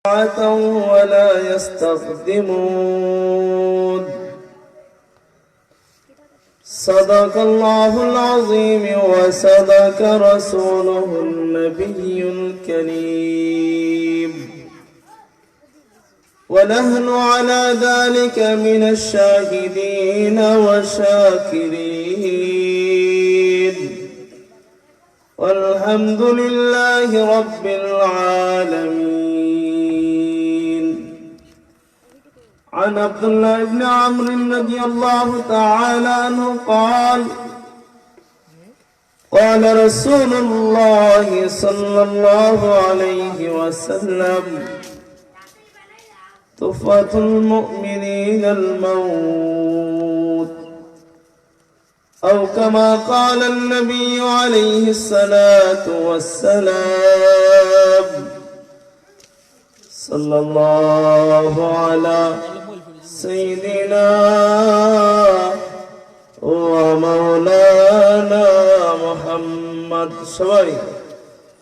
ولا يستخدمون صدق الله العظيم وصدق رسوله النبي الكريم ونحن على ذلك من الشاهدين والشاكرين والحمد لله رب العالمين. عن عبد الله بن عمرو رضي الله تعالى عنه قال قال رسول الله صلى الله عليه وسلم طفة المؤمنين الموت أو كما قال النبي عليه الصلاة والسلام صلى الله على سيدنا ومولانا محمد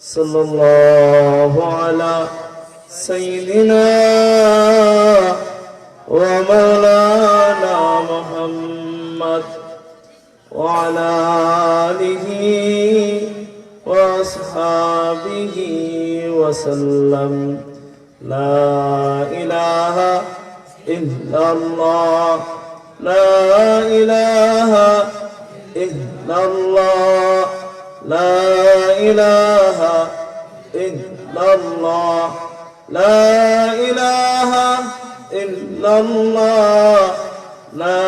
صلى الله على سيدنا ومولانا محمد وعلى آله وأصحابه وسلم. لا إله إلا الله لا إله إلا الله لا إله إلا الله لا إله إلا الله لا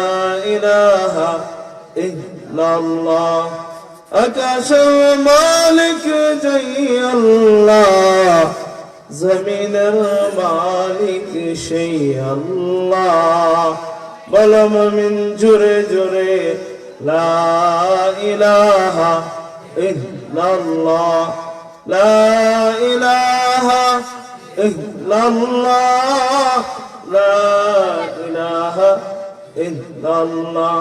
إله إلا الله আকাশ মালিক জয় আল্লাহ জমিনের মালিক সেই আল্লাহ বলো মুমিন জোরে জোরে লা ইলাহা ইল্লাল্লাহ লা ইলাহা ইল্লাল্লাহ লা ইলাহা ইল্লাল্লাহ.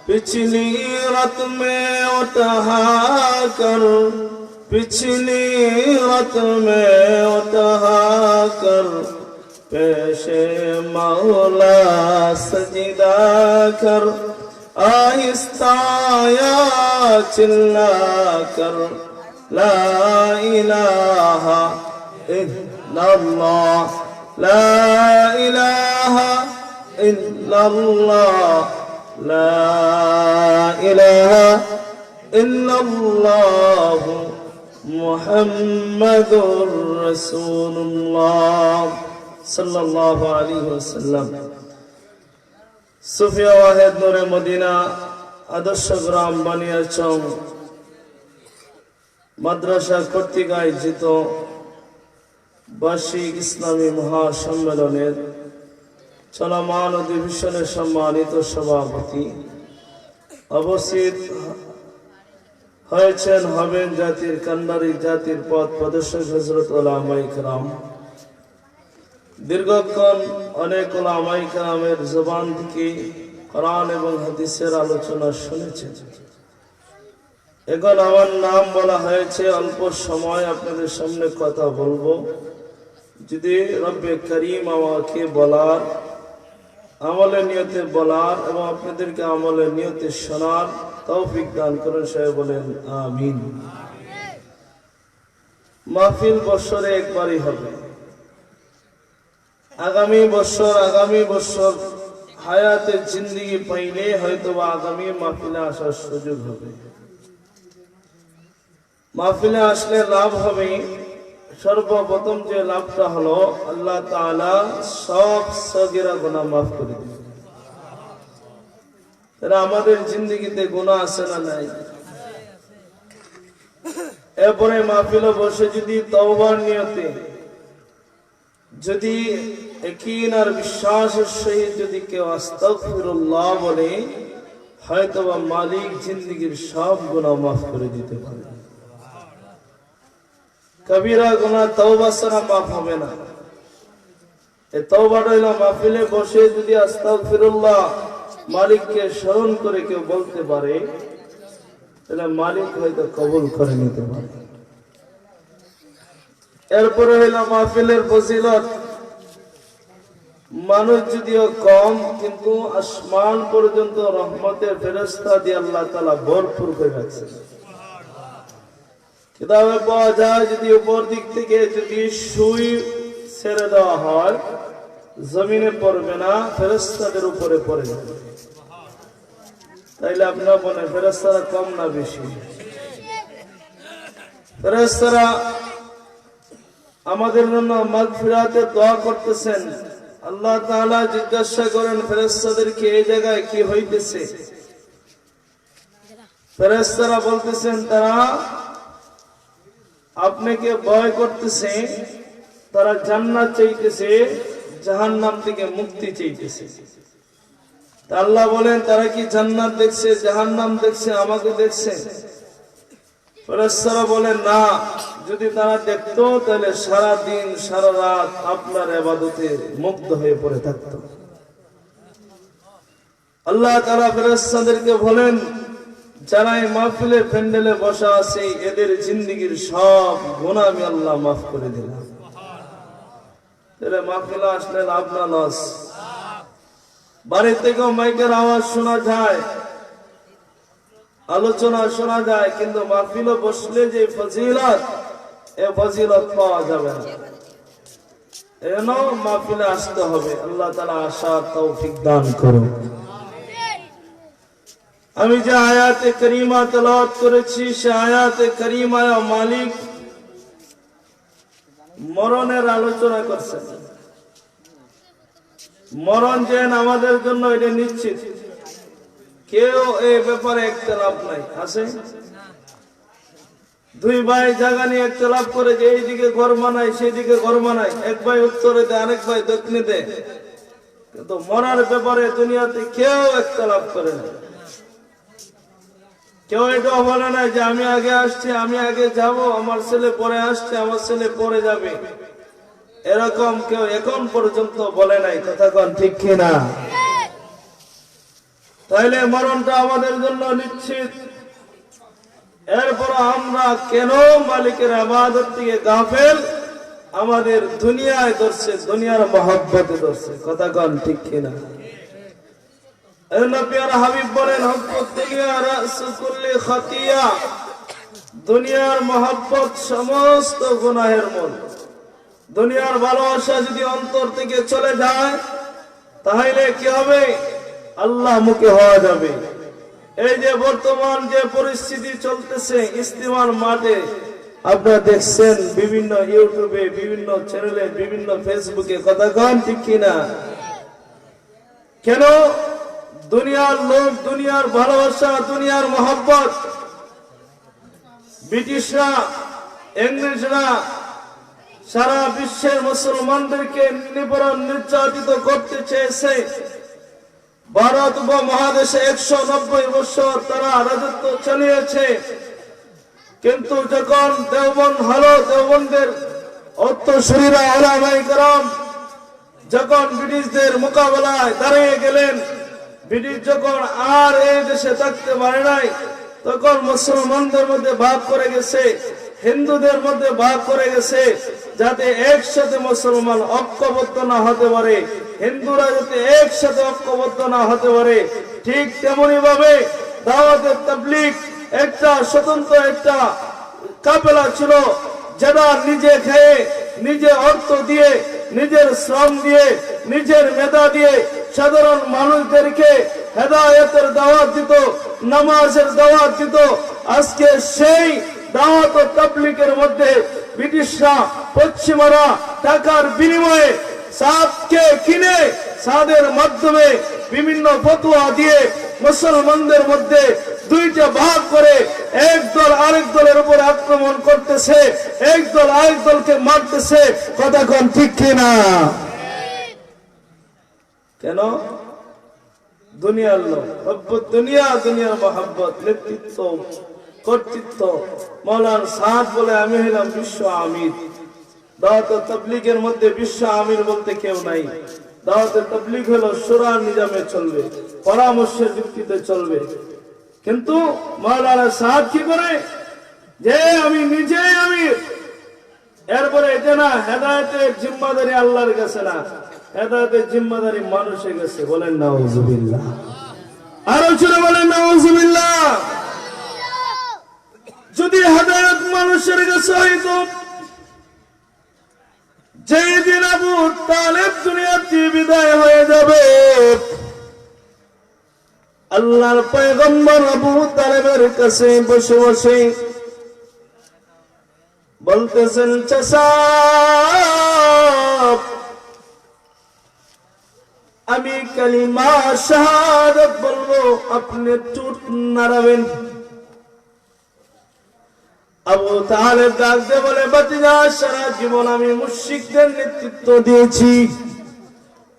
पिछली रात में उठा कर पिछली रात में उठा कर पेशे मौला सजदा कर आहिस्ता या चिल्ला कर ला इलाहा इल्लल्लाह ला इलाहा इल्लल्लाह لا إله إلا الله محمد رسول الله صلى الله عليه وسلم. সুফিয়া ওয়াহেদ নূরে মদিনা আদর্শ গ্রাম বানিয়াচং মাদ্রাসা কর্তৃক আয়োজিত বার্ষিক ইসলামী মহাসম্মেলনের চলমান অধিবেশনের সম্মানিত সভাপতি অবস্থিত হয়েছেন হবেন জাতির কান্ডারি জাতির পথ প্রদর্শক হযরত উলামায়ে কেরাম। দীর্ঘক্ষণ অনেক উলামায়ে কেরামের জবান থেকে কোরআন এবং হাদিসের আলোচনা শুনেছেন। এখন আমার নাম বলা হয়েছে, অল্প সময় আপনাদের সামনে কথা বলবো। যদি রব্বে করিম আমাকে বলার আমলের নিয়তে বলার এবং আপনাদেরকে আমলের নিয়তে শোনার তৌফিক দান করেন, সবাই বলেন আমিন। মাহফিল বছরে একবারই হবে। আগামী বছর হায়াতের জিন্দেগি পাইলে হয়তো বা আগামী মাহফিলে আসার সুযোগ হবে। মাহফিলে আসলে লাভ হবে। সর্বপ্রথম যে লাভটা হলো আল্লাহ তাআলা সব সগীরা গুনাহ মাফ করে দিবেন। তারা আমাদের জিন্দেগিতে গুনাহ আছে না নাই? এরপরে মাহফিলে বসে যদি তওবার নিয়তে যদি ইয়াকিন আর বিশ্বাসের সহিত যদি কেউ আস্তাগফিরুল্লাহ বলে, হয়তো বা মালিক জিন্দেগির সব গুনাহ মাফ করে দিতে পারে। কবিরা গুনাহ তওবা ছাড়া মাফ হবে না। এই তওবাটা হলো মাহফিলে বসে যদি আস্তাগফিরুল্লাহ মালিককে স্মরণ করে কেউ বলতে পারে, তাহলে মালিক হয়তো কবুল করে নিতে পারে। এরপরে হইল মাহফিলের ফজিলত। মানুষ যদিও কম, কিন্তু আসমান পর্যন্ত রহমতের ফেরেশতা দিয়ে আল্লাহ তাআলা ভরপুর করে রাখছেন। কিতাবে পাওয়া যায়, যদি উপর দিক থেকে যদি সুই ছেড়ে দেওয়া হয়, জমিনে পড়বে না, ফেরেশতাদের উপরে পড়ে যাবে। তাইলে আপনারা বলেন ফেরেশতারা কম না বেশি? ফেরেশতারা আমাদের জন্য মাগফিরাতের দোয়া করতেছেন। আল্লাহ তাআলা জিজ্ঞাসা করেন ফেরেশতাদেরকে, এই জায়গায় কি হইতেছে? ফেরেশতারা বলতেছেন তারা আপনাকে ভয় করতেছে, তারা জান্নাত চাইতেছে, জাহান্নাম থেকে মুক্তি চাইতেছে। আল্লাহ বলেন তারা কি জান্নাত দেখছে, জাহান্নাম দেখছে, আমাকে দেখছে? ফেরেশতারা বলেন না, যদি তারা দেখতো তাহলে সারা দিন সারা রাত আপনার ইবাদতে মুগ্ধ হয়ে পড়ে থাকতো। আল্লাহ তাআলা ফেরেশতাদেরকে বলেন, যারা এই মাহফিলের প্যান্ডেলে বসা আছে, এদের জিন্দেগীর সব গুনাহ আমি আল্লাহ মাফ করে দিলাম। তাহলে মাহফিলে আসলে লাভ না লস? বাড়ি থেকেও মাইকের আওয়াজ শোনা যায়, আলোচনা শোনা যায়, কিন্তু মাহফিলে বসলে যে ফজিলত, এ ফজিলত পাওয়া যাবে না। এজন্য মাহফিলে আসতে হবে। আল্লাহ তাআলা আসার তৌফিক দান করুন। আমি যে আয়াতে করিমা তেলাওয়াত করেছি, সে আয়াতে করিমায় মালিক মরণের আলোচনা করছেন। মরণ যে আমাদের জন্য এটা নিশ্চিত, কেউ এই ব্যাপারে ইখতিলাফ নাই। আছে দুই ভাই জায়গা নিয়ে ইখতিলাফ করে যে এইদিকে ঘর বানায় সেইদিকে ঘর বানায়, এক ভাই উত্তরে দেয়, আরেক ভাই দক্ষিণে দেয়, কিন্তু মরার ব্যাপারে দুনিয়াতে কেউ ইখতিলাফ করে না। কেউ এটা বলে না যে আমি আগে আসছি, আমি আগে যাব, আমার ছেলে পরে আসছে, আমার ছেলে পরে যাবে। এরকম কেউ এখন পর্যন্ত বলে নাই। কথা কোন ঠিক কিনা? তাইলে মরণটা আমাদের জন্য নিশ্চিত। এরপর আমরা কেন মালিকের ইবাদত থেকে গাফেল? আমাদের দুনিয়ায় ধরছে, দুনিয়ার মহব্বতে ধরছে। কথা কোন ঠিক কিনা? নবীর হাবিব বলেন, হুব্বুদ দুনিয়া রাসু কুল্লি খাতিয়া, দুনিয়ার মহব্বত সমস্ত গুনাহের মূল। দুনিয়ার ভালোবাসা যদি অন্তর থেকে চলে যায়, তাহলে কি হবে? আল্লাহ মুখে হওয়া যাবে। এই যে বর্তমান যে পরিস্থিতি চলতেছে ইস্তেমার মাঠে, আপনারা দেখছেন বিভিন্ন ইউটিউবে, বিভিন্ন চ্যানেলে, বিভিন্ন ফেসবুকে। কথা কন ঠিক কিনা? কেন? দুনিয়ার লোক, দুনিয়ার ভালোবাসা, দুনিয়ার মহব্বত ব্রিটিশরা, ইংরেজরা সারা বিশ্বের মুসলমানদেরকে নিপীড়ন, নির্যাতিত করতে চেয়েছে। ভারত উপমহাদেশে 190 বছর তারা রাজত্ব চালিয়েছে। কিন্তু যখন দেওবন্দ হলো, দেওবন্দের উত্তরসূরিরা উলামায়ে কেরাম যখন ব্রিটিশদের মোকাবেলায় দাঁড়িয়ে গেলেন, ব্রিটিশ যখন আর এই দেশে থাকতে পারে নাই, তখন মুসলমানদের মধ্যে ভাগ করে গেছে, হিন্দুদের মধ্যে ভাগ করে গেছে, যাতে একসাথে মুসলমান ঐক্যবদ্ধ না হতে পারে, হিন্দুরা যাতে একসাথে ঐক্যবদ্ধ না হতে পারে। ঠিক তেমনি ভাবে দাওয়াতে তাবলীগ একটা স্বতন্ত্র একটা কাফেলা ছিল, যারা নিজে খেয়ে, নিজে অর্থ দিয়ে, নিজের শ্রম দিয়ে, নিজের মেধা দিয়ে সাধারণ মানুষদেরকে হেদায়েতের দাওয়াত দিত, নামাজের দাওয়াত দিত। আজকে সেই দাওয়াত ও তাবলীগের মধ্যে ব্রিটিশরা, পশ্চিমারা টাকার বিনিময়ে সাদকে কিনে, সাদের মাধ্যমে বিভিন্ন ফতোয়া দিয়ে মুসলমানদের মধ্যে দুইটা ভাগ করে এক দল আরেক দলের উপর আক্রমণ করতেছে, এক দল আরেক দলকে মারতেছে। কথা কোন ঠিক কিনা? কেন? দুনিয়ার লোক, হুব্বুদ দুনিয়া, দুনিয়ার মহব্বত, নেতৃত্ব, কর্তৃত্ব। মাওলানা সাদ বলে, আমি হইলাম বিশ্ব আমির। দাওয়াত তাবলীগের মধ্যে বিশ্ব আমির বলতে কেউ নাই। দাওয়াত তাবলীগ হলো শূরা নিজামে চলবে, পরামর্শের ভিত্তিতে চলবে। কিন্তু মাওলানা সাদ কি করে? যে আমি নিজে আমির, এরপরে এটা না, হেদায়েতের জিম্মাদারি আল্লাহর কাছে না, হেদায়েতের জিম্মাদারি মানুষের কাছে। বলেন নাউজুবিল্লাহ, আরো জোরে বলেন নাউজুবিল্লাহ। যদি হেদায়েত মানুষের কাছে হইতো, যেই দিন আবু তালেব দুনিয়াতে বিদায় হয়ে যাবে, আল্লাহর পয়গম্বর আবু তালেবের কাছে বসে বসে বলতেছেন, চাচা আমি কালিমা শাহাদাত বলবো, আপনি টুট নাড়াবেন। আবু তালেব ডাক দিয়ে বলে, বাতিজা সারা জীবন আমি মুশরিকদের নেতৃত্ব দিয়েছি,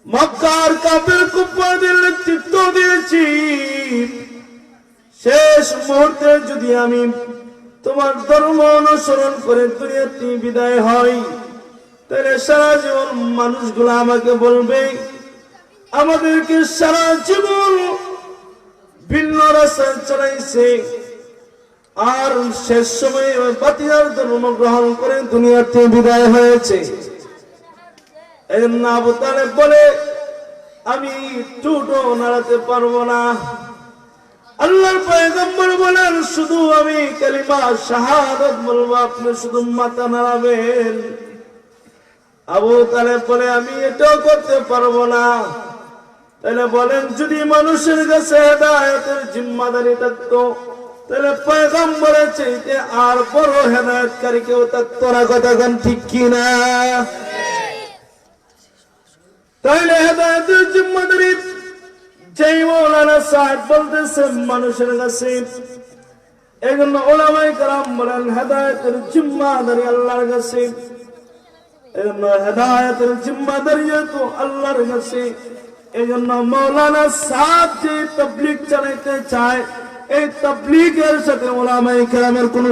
মক্কার কাফের কুফারদের নেতৃত্ব দিয়েছি, শেষ মুহূর্তে যদি আমি তোমার ধর্ম অনুসরণ করে দুনিয়াতে বিদায় হই, তাহলে সারা জীবন মানুষগুলো আমাকে বলবে আমাদেরকে সারা জীবন ভিন্ন রাস্তায় চালাইছে, আর শেষ সময়ে বাতিজার ধর্ম গ্রহণ করে দুনিয়াতে বিদায় হয়েছে। এই জন্য আবু তালেব বলে, আমি টুটও নাড়াতে পারবো না। আল্লাহর পয়গম্বর বলেন, শুধু আমি কালিমা শাহাদাত বলবো, আপনি শুধু মাথা নাড়াবেন। আবু তালেব বলে, আমি এটাও করতে পারবো না। তাহলে বলেন, যদি মানুষের কাছে হেদায়েতের জিম্মাদারি থাকতো, তাহলে পয়গম্বরের চাইতে আর বড় হেদায়েতকারী কেউ থাকতো না। কথা কোন ঠিক কিনা? তাইলে হেদায়েতের জিম্মাদারি যেই মাওলানা সাহেব বলতেছেন মানুষের কাছে, এই জন্য উলামায়ে কেরাম বলেন হেদায়েতের জিম্মাদারি আল্লাহর কাছে। এই জন্য হেদায়েতের জিম্মাদারি যেহেতু আল্লাহর কাছে, এই জন্য মাওলানা সাহেব যে তাবলীগ চালাইতে চায়, এই তাবলীগের সাথে উলামায়ে কেরামের কোন